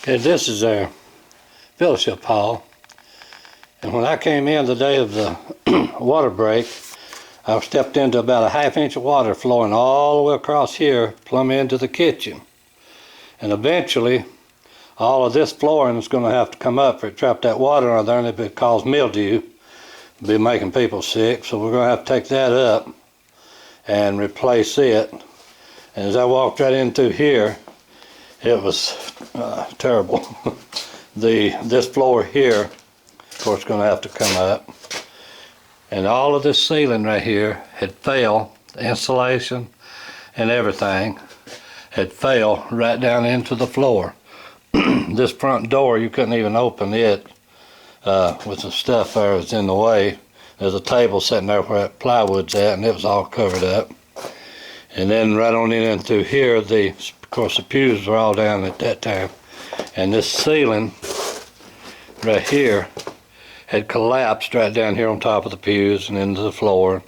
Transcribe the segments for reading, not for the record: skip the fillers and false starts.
Okay, this is our fellowship hall. And when I came in the day of the water break, I stepped into about a ½ inch of water flowing all the way across here, plumb into the kitchen. And eventually, all of this flooring is going to have to come up for it to trap that water under there, and if it cause mildew, it'll be making people sick. So we're going to have to take that up and replace it. And as I walked right in through here, it was terrible. This floor here, of course, is going to have to come up. And all of this ceiling right here had failed, the insulation and everything had failed right down into the floor. This front door, you couldn't even open it with the stuff there was in the way. There's a table sitting there where that plywood's at, and it was all covered up. And then right on in through here, of course the pews were all down at that time. And this ceiling right here had collapsed right down here on top of the pews and into the floor,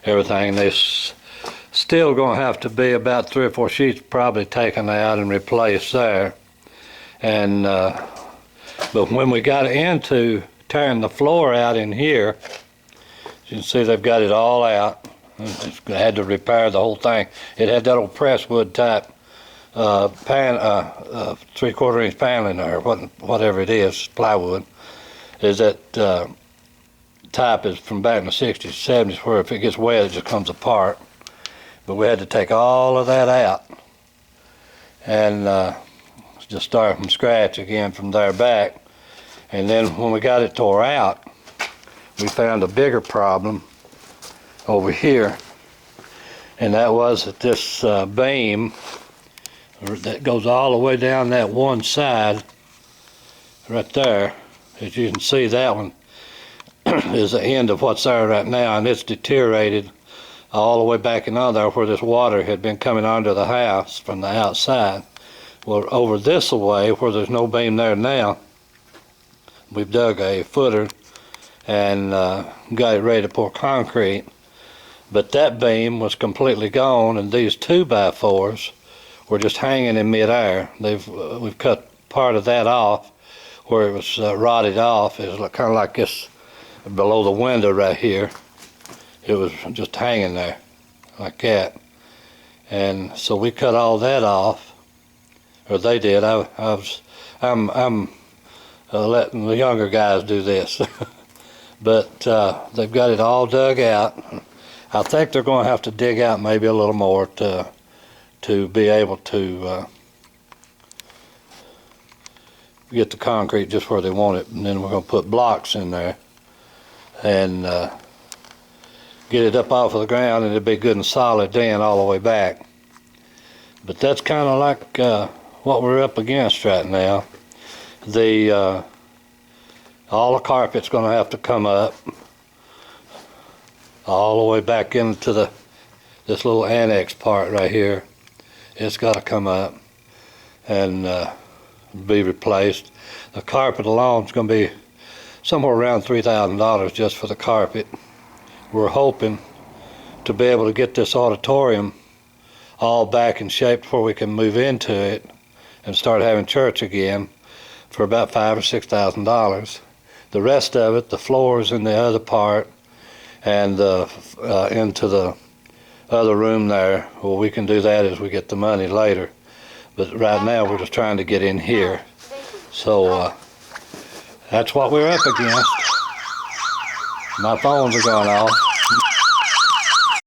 everything. There's still going to have to be about 3 or 4 sheets probably taken out and replaced there. And but when we got into tearing the floor out in here, you can see they've got it all out. They had to repair the whole thing. It had that old presswood type 3/4 inch paneling there, whatever it is, plywood. Is that type is from back in the 60s, 70s, where if it gets wet, it just comes apart. But we had to take all of that out and just start from scratch again from there back. And then when we got it tore out, we found a bigger problem over here, and that was that this beam that goes all the way down that one side right there, as you can see, that one is the end of what's there right now, and it's deteriorated all the way back in under there where this water had been coming onto the house from the outside. Well, over this way where there's no beam there now, we've dug a footer and got it ready to pour concrete. But that beam was completely gone, and these 2x4s were just hanging in midair. We've cut part of that off where it was rotted off. It was kind of like this below the window right here. It was just hanging there like that. And so we cut all that off, or they did. I'm letting the younger guys do this. But they've got it all dug out. I think they're going to have to dig out maybe a little more to be able to get the concrete just where they want it, and then we're going to put blocks in there and get it up off of the ground, and it'll be good and solid then all the way back. But that's kind of like what we're up against right now. All the carpet's going to have to come up all the way back into this little annex part right here. It's got to come up and be replaced. The carpet alone is going to be somewhere around $3,000 just for the carpet. We're hoping to be able to get this auditorium all back in shape before we can move into it and start having church again for about $5,000 or $6,000. The rest of it, the floors in the other part and into the other room there, well, we can do that as we get the money later. But right now we're just trying to get in here. So that's what we're up against. My phones are going off.